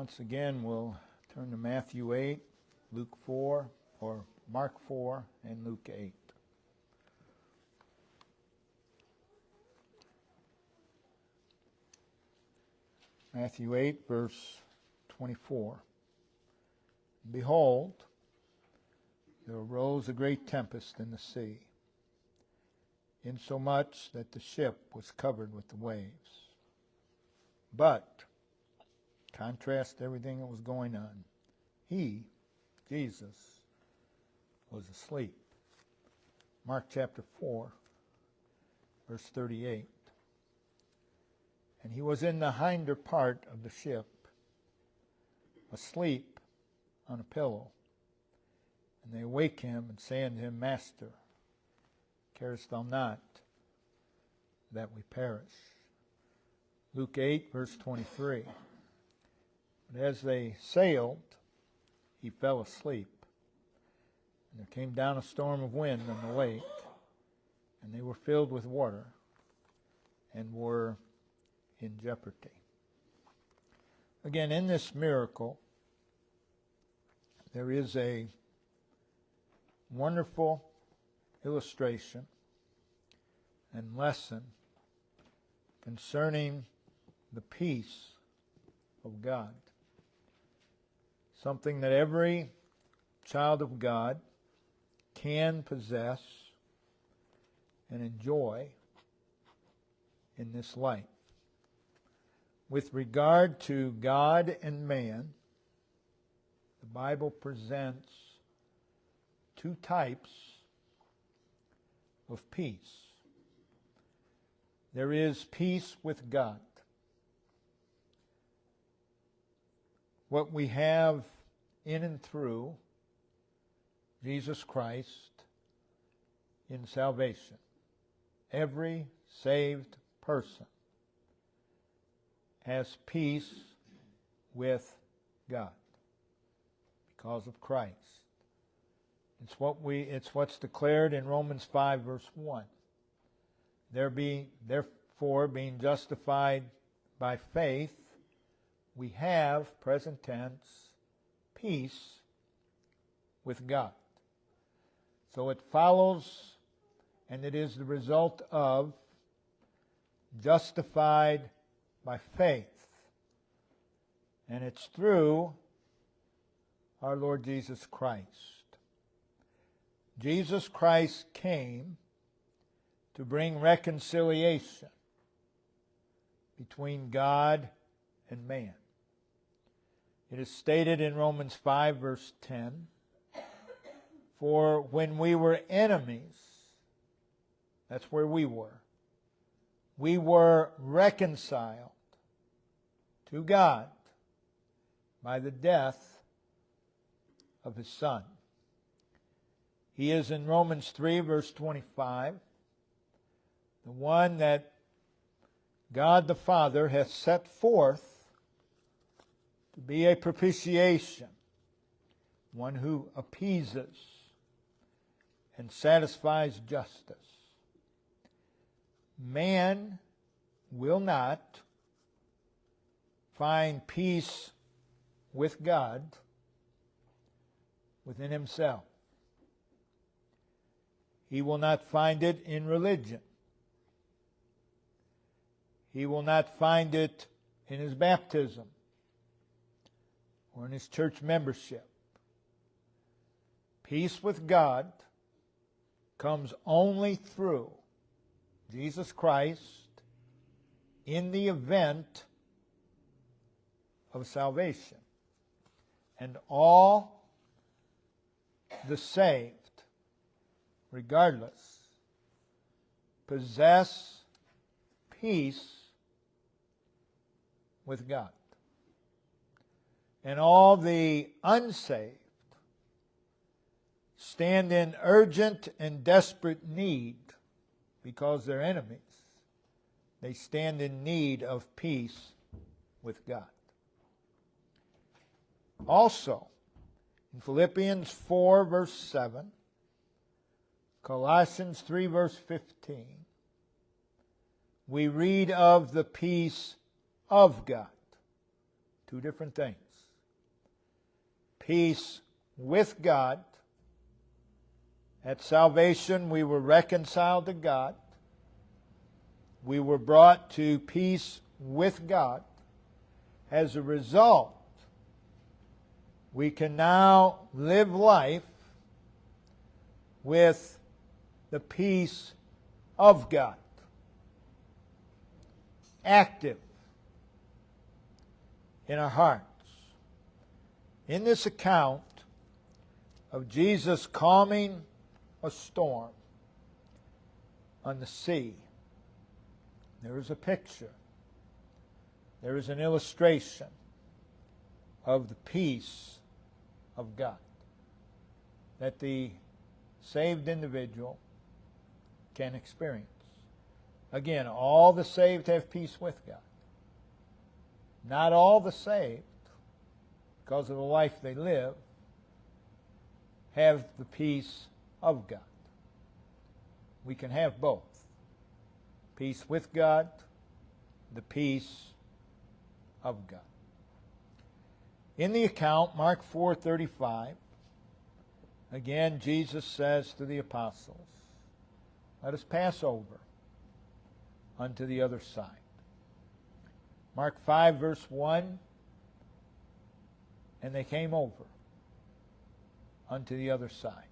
Once again, we'll turn to Matthew 8, Luke 4, or Mark 4, and Luke 8. Matthew 8, verse 24. Behold, there arose a great tempest in the sea, insomuch that the ship was covered with the waves. But, contrast everything that was going on, he, Jesus, was asleep. Mark chapter 4, verse 38. And he was in the hinder part of the ship, asleep on a pillow. And they awake him and say unto him, Master, carest thou not that we perish? Luke 8, verse 23. But as they sailed, he fell asleep. And there came down a storm of wind on the lake, and they were filled with water, and were in jeopardy. Again, in this miracle, there is a wonderful illustration and lesson concerning the peace of God. Something that every child of God can possess and enjoy in this life. With regard to God and man, the Bible presents two types of peace. There is peace with God. What we have in and through Jesus Christ in salvation. Every saved person has peace with God because of Christ. It's what's declared in Romans 5 verse 1. Therefore, being justified by faith, we have, present tense, peace with God. So it follows, and it is the result of justified by faith. And it's through our Lord Jesus Christ. Jesus Christ came to bring reconciliation between God and man. It is stated in Romans 5 verse 10, for when we were enemies, that's where we were reconciled to God by the death of His Son. He is in Romans 3 verse 25, the one that God the Father hath set forth to be a propitiation, one who appeases and satisfies justice. Man will not find peace with God within himself. He will not find it in religion. He will not find it in his baptism or in his church membership. Peace with God comes only through Jesus Christ in the event of salvation. And all the saved, regardless, possess peace with God. And all the unsaved stand in urgent and desperate need, because they're enemies. They stand in need of peace with God. Also, in Philippians 4 verse 7, Colossians 3 verse 15, we read of the peace of God. Two different things. peace with God. At salvation, we were reconciled to God. We were brought to peace with God. As a result, we can now live life with the peace of God. Active in our hearts. In this account of Jesus calming a storm on the sea, there is a picture. There is an illustration of the peace of God that the saved individual can experience. Again, all the saved have peace with God. Not all the saved, because of the life they live, have the peace of God. We can have both. Peace with God, the peace of God. In the account, Mark 4:35, again Jesus says to the apostles, let us pass over unto the other side. Mark 5 verse 1, and they came over unto the other side.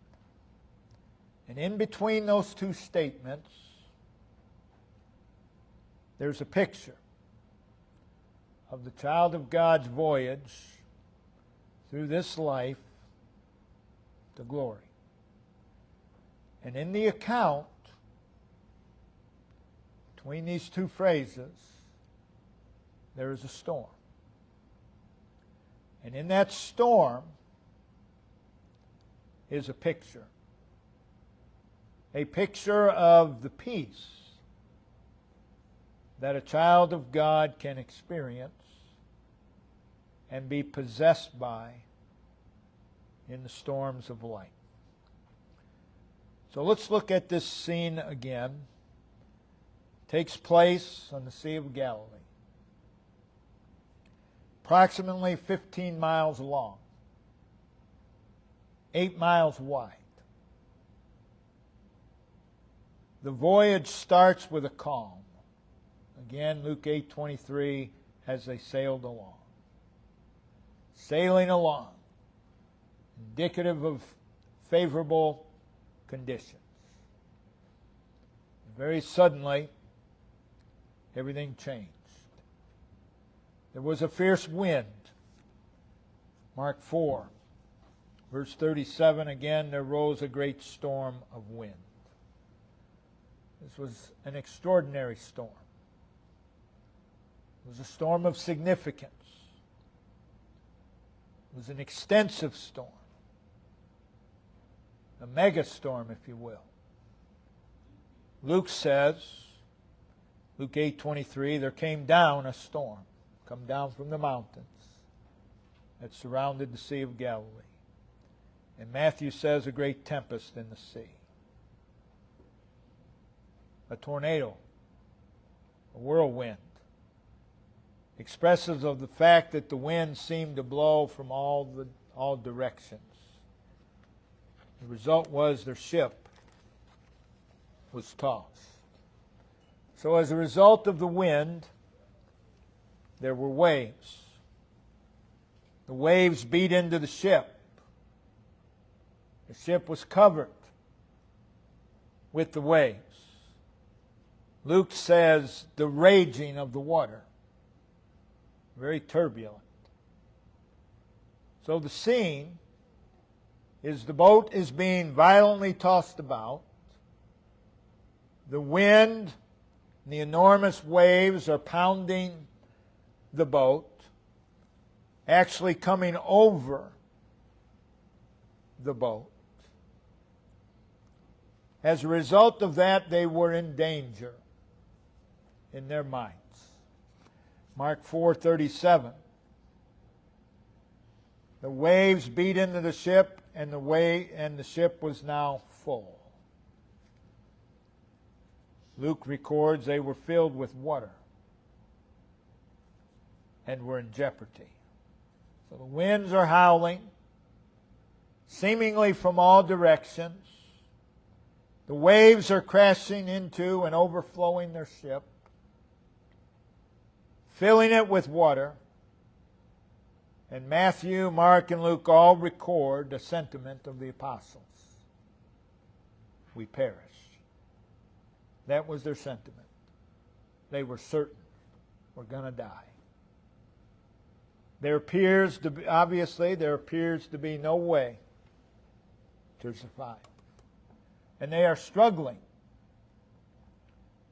And in between those two statements, there's a picture of the child of God's voyage through this life to glory. And in the account, between these two phrases, there is a storm. And in that storm is a picture. A picture of the peace that a child of God can experience and be possessed by in the storms of life. So let's look at this scene again. It takes place on the Sea of Galilee. Approximately 15 miles long, 8 miles wide. The voyage starts with a calm. Again, Luke 8:23, as they sailed along. Sailing along, indicative of favorable conditions. Very suddenly, everything changed. There was a fierce wind. Mark 4, verse 37, again, there rose a great storm of wind. This was an extraordinary storm. It was a storm of significance. It was an extensive storm. A mega storm, if you will. Luke says, Luke 8:23, there came down a storm, come down from the mountains that surrounded the Sea of Galilee. And Matthew says a great tempest in the sea. A tornado, a whirlwind, expressive of the fact that the wind seemed to blow from all directions. The result was their ship was tossed. So as a result of the wind, there were waves. The waves beat into the ship. The ship was covered with the waves. Luke says the raging of the water. Very turbulent. So the scene is the boat is being violently tossed about. The wind and the enormous waves are pounding the boat, actually coming over the boat. As a result of that, they were in danger in their minds. Mark 4:37. The waves beat into the ship, and the ship was now full. Luke records they were filled with water and were in jeopardy. So the winds are howling, seemingly from all directions. The waves are crashing into and overflowing their ship, filling it with water. And Matthew, Mark, and Luke all record the sentiment of the apostles. We perish. That was their sentiment. They were certain we're going to die. Obviously, there appears to be no way to survive. And they are struggling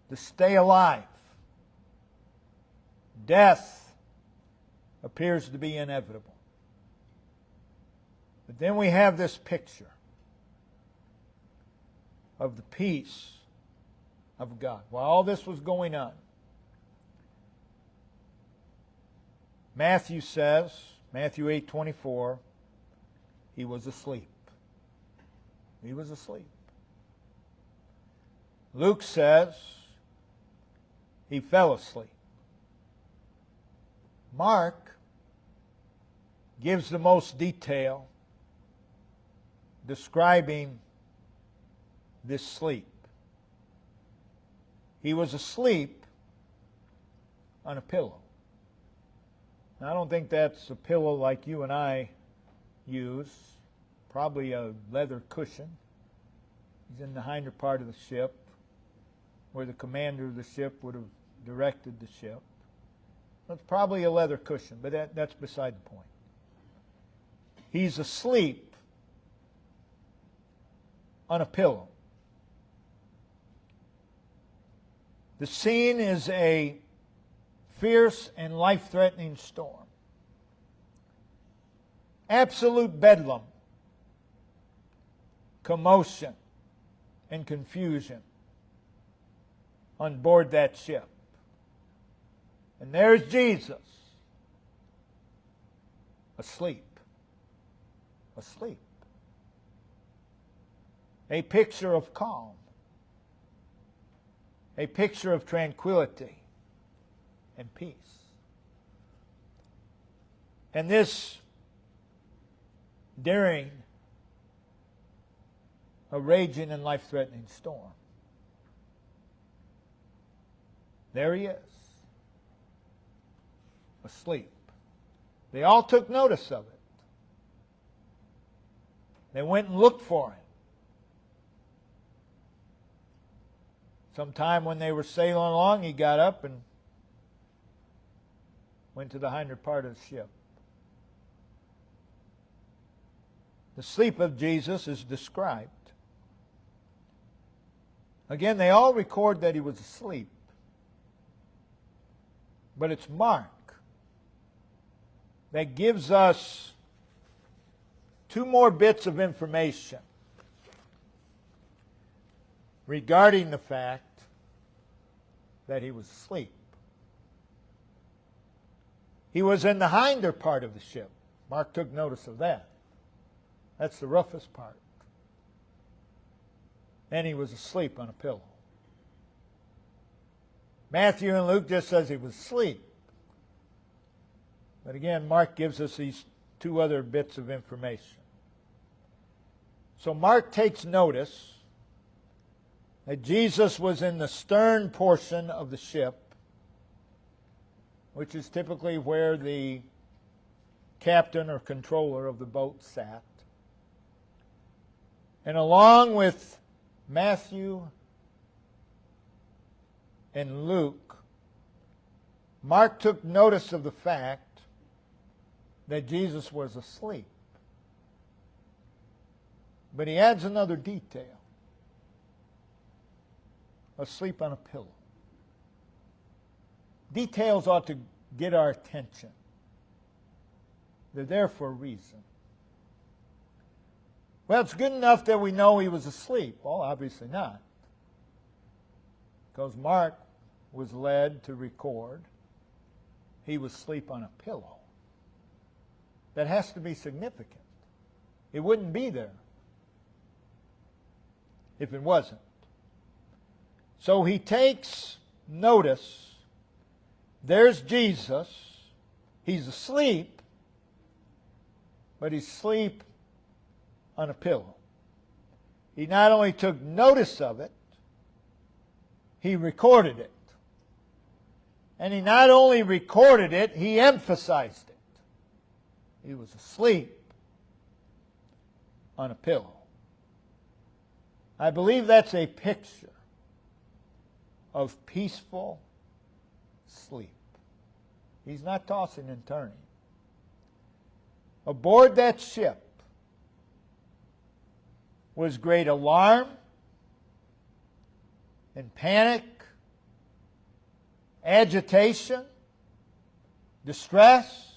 to stay alive. Death appears to be inevitable. But then we have this picture of the peace of God. While all this was going on, Matthew says, Matthew 8:24, he was asleep. He was asleep. Luke says he fell asleep. Mark gives the most detail describing this sleep. He was asleep on a pillow. Now, I don't think that's a pillow like you and I use. Probably a leather cushion. He's in the hinder part of the ship, where the commander of the ship would have directed the ship. It's probably a leather cushion, but that's beside the point. He's asleep on a pillow. The scene is a fierce and life-threatening storm. Absolute bedlam, commotion, and confusion on board that ship. And there's Jesus, asleep. Asleep. A picture of calm. A picture of tranquility and peace. And this during a raging and life-threatening storm. There he is, asleep. They all took notice of it. They went and looked for him. Sometime when they were sailing along, he got up and went to the hinder part of the ship. The sleep of Jesus is described. Again, they all record that he was asleep. But it's Mark that gives us two more bits of information regarding the fact that he was asleep. He was in the hinder part of the ship. Mark took notice of that. That's the roughest part. And he was asleep on a pillow. Matthew and Luke just says he was asleep. But again, Mark gives us these two other bits of information. So Mark takes notice that Jesus was in the stern portion of the ship, which is typically where the captain or controller of the boat sat. And along with Matthew and Luke, Mark took notice of the fact that Jesus was asleep. But he adds another detail. Asleep on a pillow. Details ought to get our attention. They're there for a reason. Well, it's good enough that we know he was asleep. Well, obviously not. Because Mark was led to record he was asleep on a pillow. That has to be significant. It wouldn't be there if it wasn't. So he takes notice. There's Jesus. He's asleep, but he's asleep on a pillow. He not only took notice of it, he recorded it. And he not only recorded it, he emphasized it. He was asleep on a pillow. I believe that's a picture of peaceful sleep. He's not tossing and turning. Aboard that ship was great alarm and panic, agitation, distress,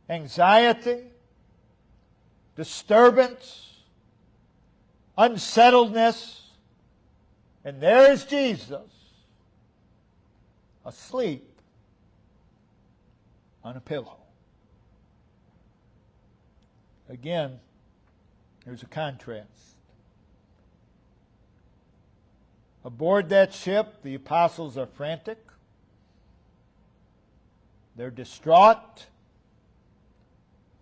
anxiety, disturbance, unsettledness. And there is Jesus asleep on a pillow. Again, there's a contrast. Aboard that ship, the apostles are frantic. They're distraught.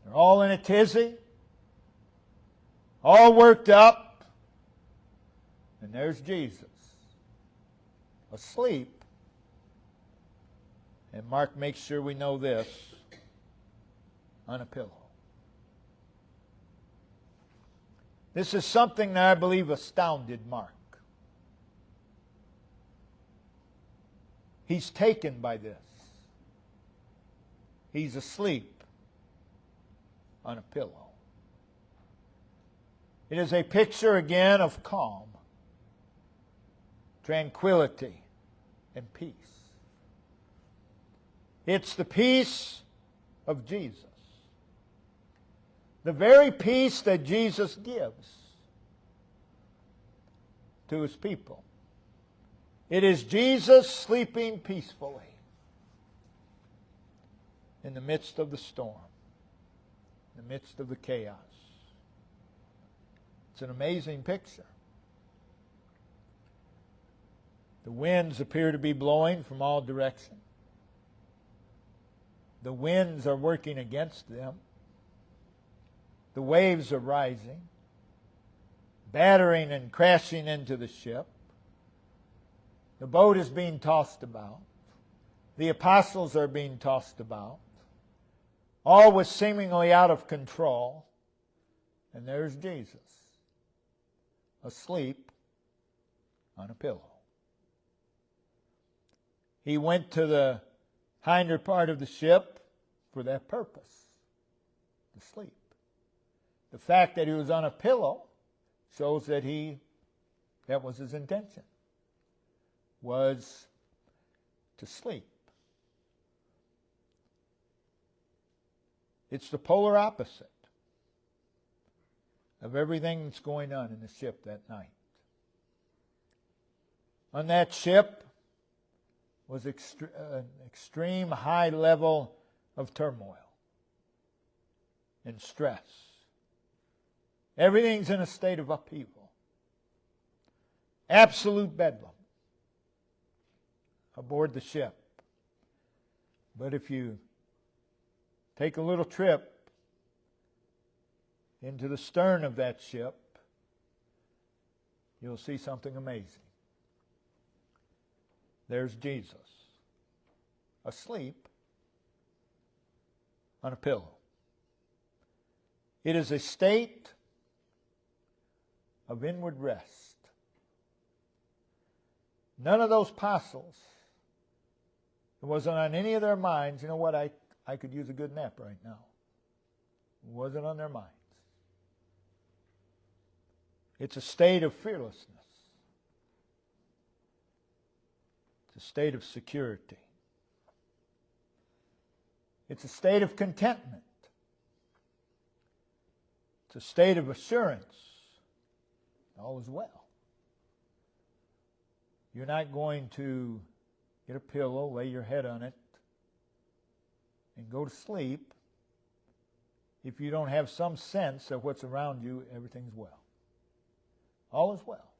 They're all in a tizzy. All worked up. And there's Jesus, asleep. And Mark makes sure we know this, on a pillow. This is something that I believe astounded Mark. He's taken by this. He's asleep on a pillow. It is a picture again of calm, tranquility, and peace. It's the peace of Jesus. The very peace that Jesus gives to His people. It is Jesus sleeping peacefully in the midst of the storm, in the midst of the chaos. It's an amazing picture. The winds appear to be blowing from all directions. The winds are working against them. The waves are rising, battering and crashing into the ship. The boat is being tossed about. The apostles are being tossed about. All was seemingly out of control. And there's Jesus, asleep on a pillow. He went to the hinder part of the ship for that purpose, to sleep. The fact that he was on a pillow shows that that was his intention, was to sleep. It's the polar opposite of everything that's going on in the ship that night. On that ship was an extreme high level of turmoil and stress. Everything's in a state of upheaval. Absolute bedlam aboard the ship. But if you take a little trip into the stern of that ship, you'll see something amazing. There's Jesus, asleep on a pillow. It is a state of inward rest. None of those apostles, it wasn't on any of their minds, you know what, I could use a good nap right now. It wasn't on their minds. It's a state of fearlessness. It's a state of security. It's a state of contentment. It's a state of assurance. All is well. You're not going to get a pillow, lay your head on it, and go to sleep if you don't have some sense that what's around you, everything's well. All is well.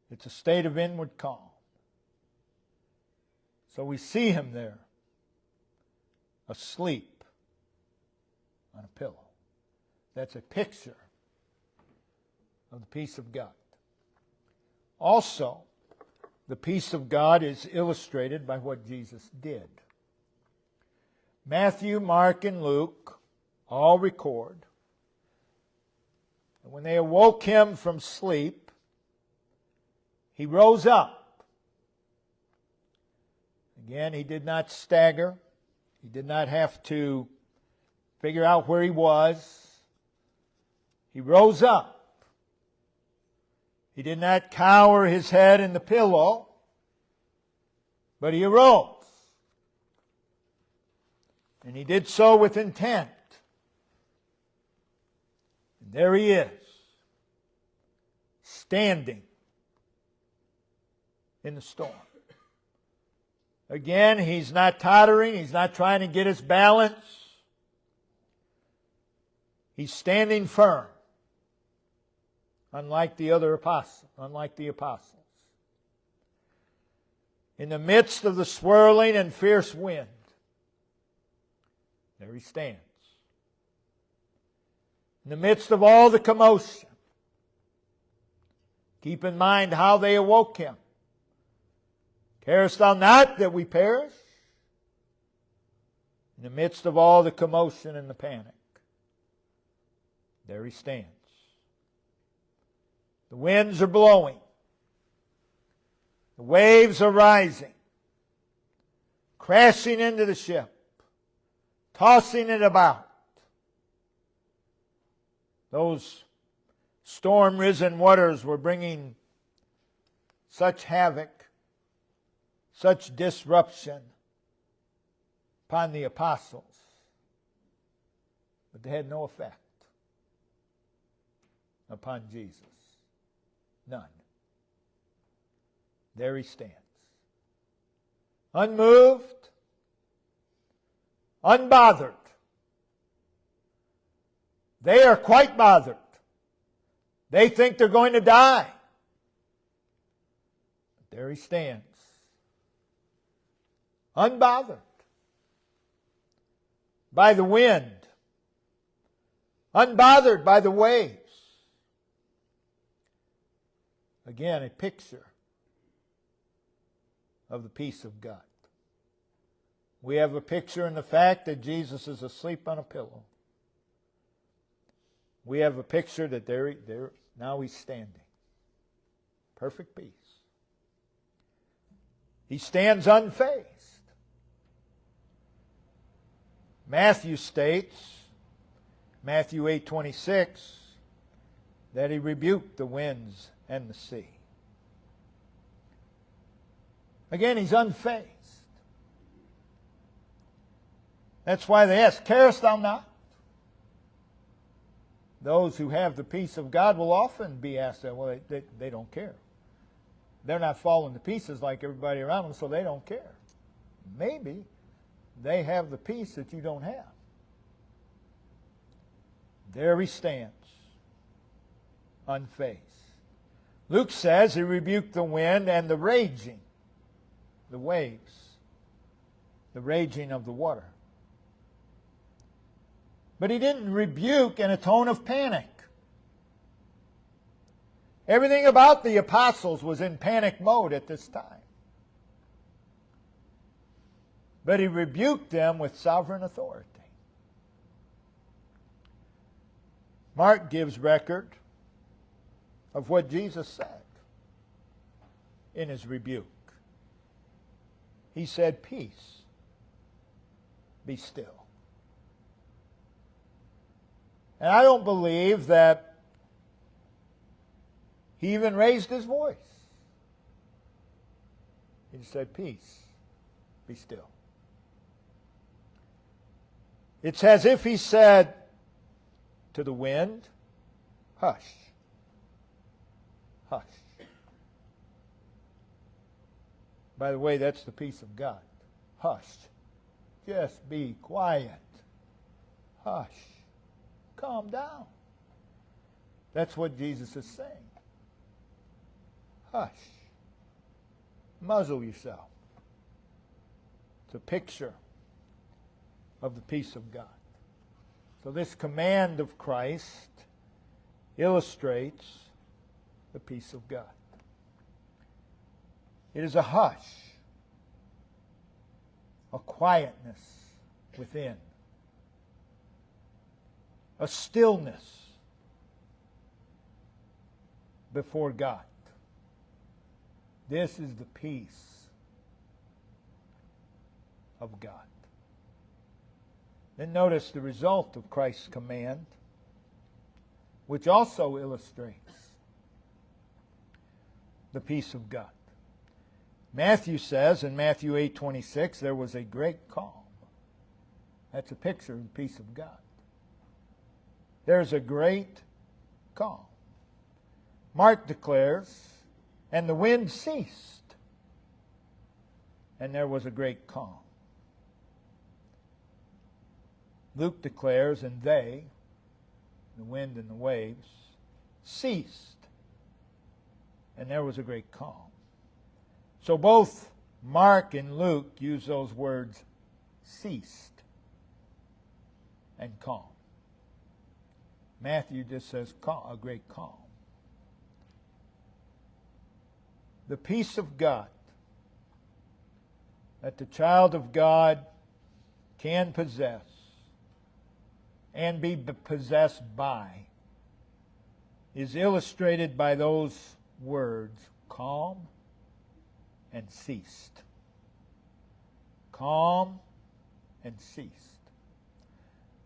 It's a state of inward calm. So we see him there, asleep on a pillow. That's a picture of the peace of God. Also, the peace of God is illustrated by what Jesus did. Matthew, Mark, and Luke all record that when they awoke him from sleep, he rose up. Again, he did not stagger. He did not have to figure out where he was. He rose up. He did not cower his head in the pillow, but he arose. And he did so with intent. And there he is, standing in the storm. Again, he's not tottering. He's not trying to get his balance. He's standing firm, unlike the apostles. In the midst of the swirling and fierce wind, there he stands. In the midst of all the commotion, keep in mind how they awoke him. Carest thou not that we perish? In the midst of all the commotion and the panic, there he stands. The winds are blowing. The waves are rising, crashing into the ship, tossing it about. Those storm-risen waters were bringing such havoc, such disruption upon the apostles, but they had no effect upon Jesus. None. There he stands. Unmoved, unbothered. They are quite bothered. They think they're going to die. But there he stands. Unbothered by the wind. Unbothered by the waves. Again, a picture of the peace of God. We have a picture in the fact that Jesus is asleep on a pillow. We have a picture that there now he's standing. Perfect peace. He stands unfazed. Matthew states, Matthew 8:26, that he rebuked the winds and the sea. Again, he's unfazed. That's why they ask, carest thou not? Those who have the peace of God will often be asked that. Well, they don't care. They're not falling to pieces like everybody around them, so they don't care. Maybe they have the peace that you don't have. There he stands, unfazed. Luke says he rebuked the wind and the raging, the waves, the raging of the water. But he didn't rebuke in a tone of panic. Everything about the apostles was in panic mode at this time. But he rebuked them with sovereign authority. Mark gives record of what Jesus said in his rebuke. He said, peace, be still. And I don't believe that he even raised his voice. He said, peace, be still. It's as if he said to the wind, hush, hush. By the way, that's the peace of God. Hush. Just be quiet. Hush. Calm down. That's what Jesus is saying. Hush. Muzzle yourself. It's a picture of the peace of God. So this command of Christ illustrates the peace of God. It is a hush, a quietness within, a stillness before God. This is the peace of God. Then notice the result of Christ's command, which also illustrates the peace of God. Matthew says in Matthew 8:26, there was a great calm. That's a picture of the peace of God. There's a great calm. Mark declares, and the wind ceased, and there was a great calm. Luke declares, and they, the wind and the waves, ceased, and there was a great calm. So both Mark and Luke use those words, ceased and calm. Matthew just says calm, a great calm. The peace of God that the child of God can possess and be possessed by is illustrated by those words, calm and ceased. Calm and ceased.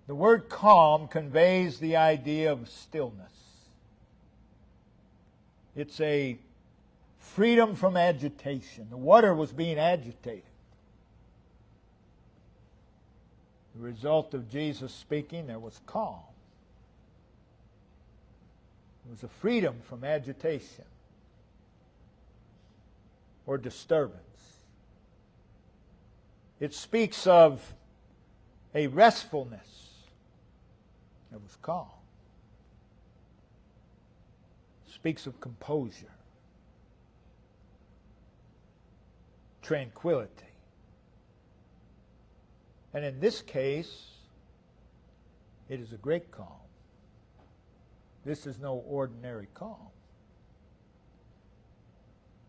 The word calm conveys the idea of stillness. It's a freedom from agitation. The water was being agitated. The result of Jesus speaking, there was calm. It was a freedom from agitation or disturbance. It speaks of a restfulness. It was calm. It speaks of composure, tranquility. And in this case, it is a great calm. This is no ordinary calm.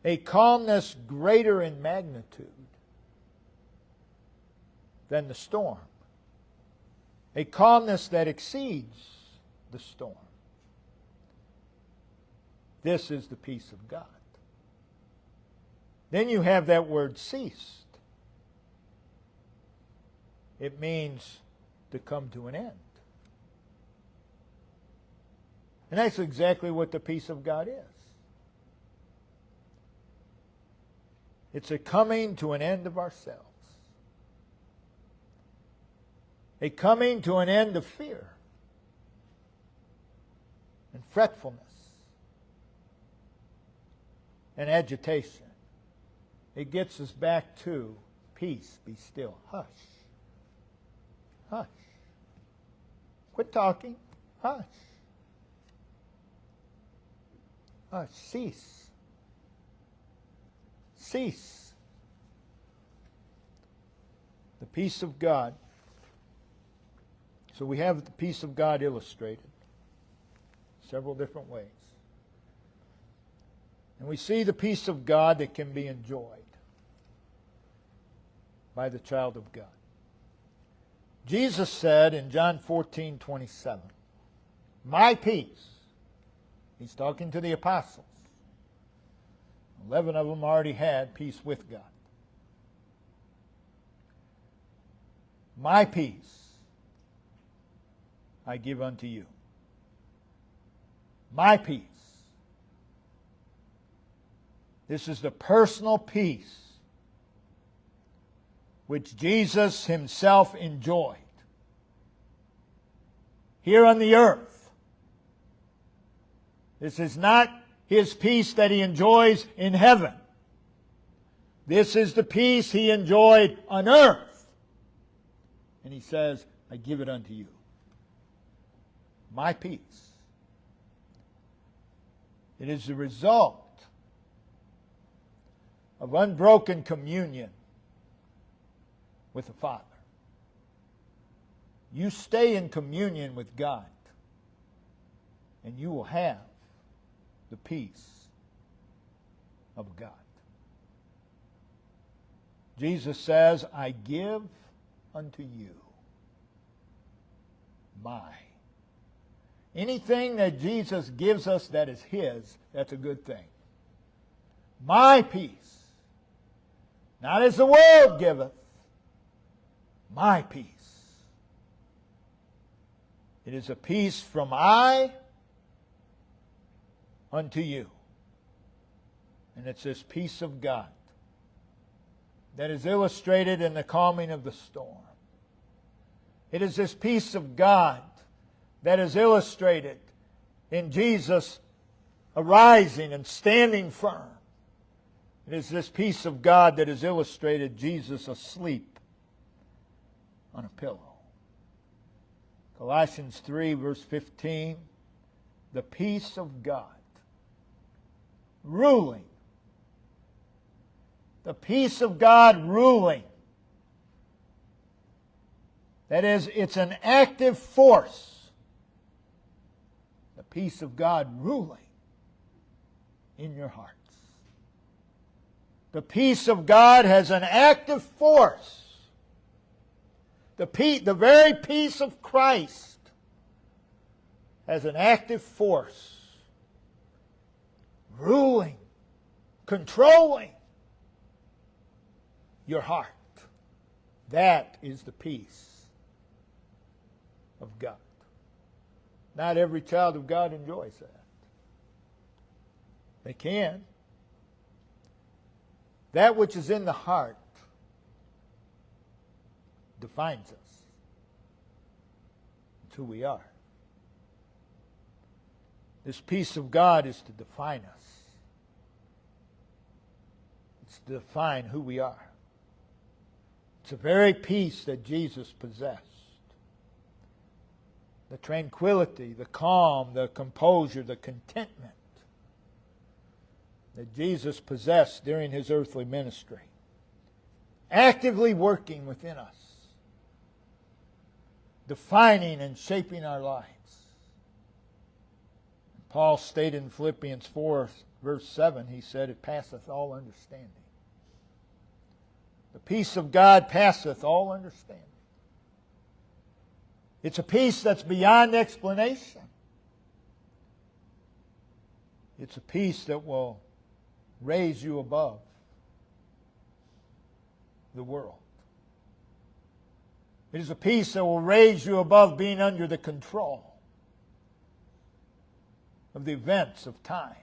A calmness greater in magnitude than the storm. A calmness that exceeds the storm. This is the peace of God. Then you have that word ceased. It means to come to an end. And that's exactly what the peace of God is. It's a coming to an end of ourselves. A coming to an end of fear and fretfulness and agitation. It gets us back to peace, be still. Hush. Hush. Quit talking. Hush. Hush. Cease. Cease. The peace of God. So we have the peace of God illustrated several different ways. And we see the peace of God that can be enjoyed by the child of God. Jesus said in John 14:27, my peace. He's talking to the apostles. 11 of them already had peace with God. My peace I give unto you. My peace. This is the personal peace which Jesus himself enjoyed here on the earth. This is not his peace that he enjoys in heaven. This is the peace he enjoyed on earth. And he says, I give it unto you. My peace. It is the result of unbroken communion with the Father. You stay in communion with God, and you will have the peace of God. Jesus says, I give unto you my. Anything that Jesus gives us that is His, that's a good thing. My peace. Not as the world giveth, my peace. It is a peace from I unto you. And it's this peace of God that is illustrated in the calming of the storm. It is this peace of God that is illustrated in Jesus arising and standing firm. It is this peace of God that is illustrated Jesus asleep on a pillow. Colossians 3 verse 15, the peace of God ruling. The peace of God ruling. That is, it's an active force. The peace of God ruling in your hearts. The peace of God has an active force. The very peace of Christ has an active force. Ruling, controlling your heart. That is the peace of God. Not every child of God enjoys that. They can. That which is in the heart defines us. It's who we are. This peace of God is to define us. It's to define who we are. It's the very peace that Jesus possessed. The tranquility, the calm, the composure, the contentment that Jesus possessed during His earthly ministry. Actively working within us. Defining and shaping our lives. Paul stated in Philippians 4 verse 7, he said, it passeth all understanding. The peace of God passeth all understanding. It's a peace that's beyond explanation. It's a peace that will raise you above the world. It is a peace that will raise you above being under the control of the events of time.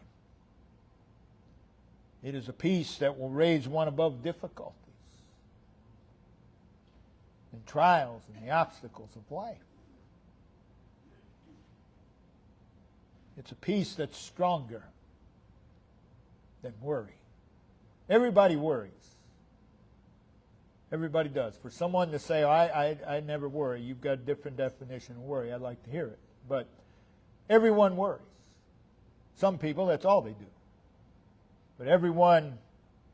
It is a peace that will raise one above difficulties and trials and the obstacles of life. It's a peace that's stronger than worry. Everybody worries. Everybody does. For someone to say, I never worry, you've got a different definition of worry, I'd like to hear it. But everyone worries. Some people, that's all they do. But everyone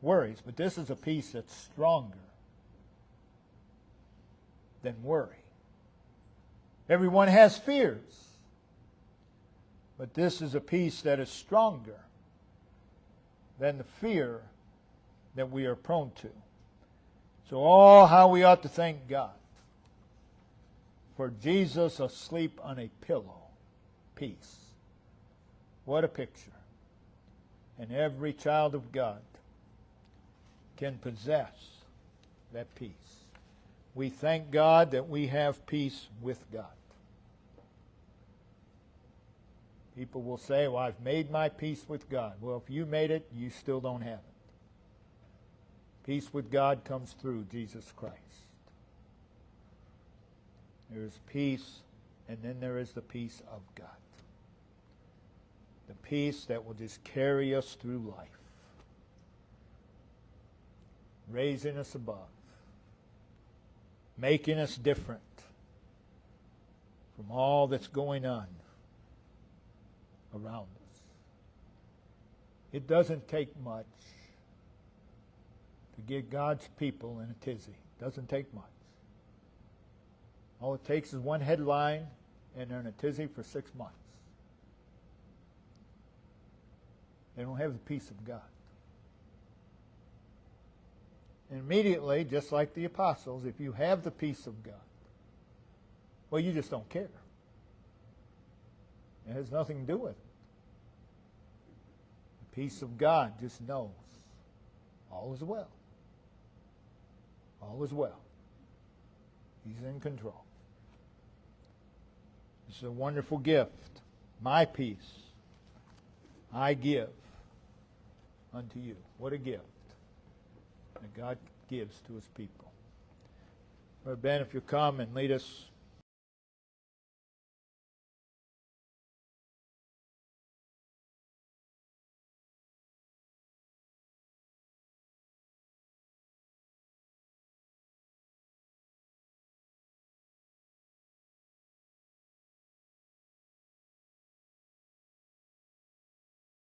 worries. But this is a peace that's stronger than worry. Everyone has fears. But this is a peace that is stronger than the fear that we are prone to. So, how we ought to thank God for Jesus asleep on a pillow. Peace. What a picture. And every child of God can possess that peace. We thank God that we have peace with God. People will say, well, I've made my peace with God. Well, if you made it, you still don't have it. Peace with God comes through Jesus Christ. There is peace, and then there is the peace of God. The peace that will just carry us through life. Raising us above. Making us different from all that's going on around us. It doesn't take much to get God's people in a tizzy. It doesn't take much. All it takes is one headline, and they're in a tizzy for 6 months. They don't have the peace of God. And immediately, just like the apostles, if you have the peace of God, well, you just don't care. It has nothing to do with it. The peace of God just knows all is well. All is well. He's in control. This is a wonderful gift. My peace I give unto you. What a gift that God gives to his people. Brother Ben, if you come and lead us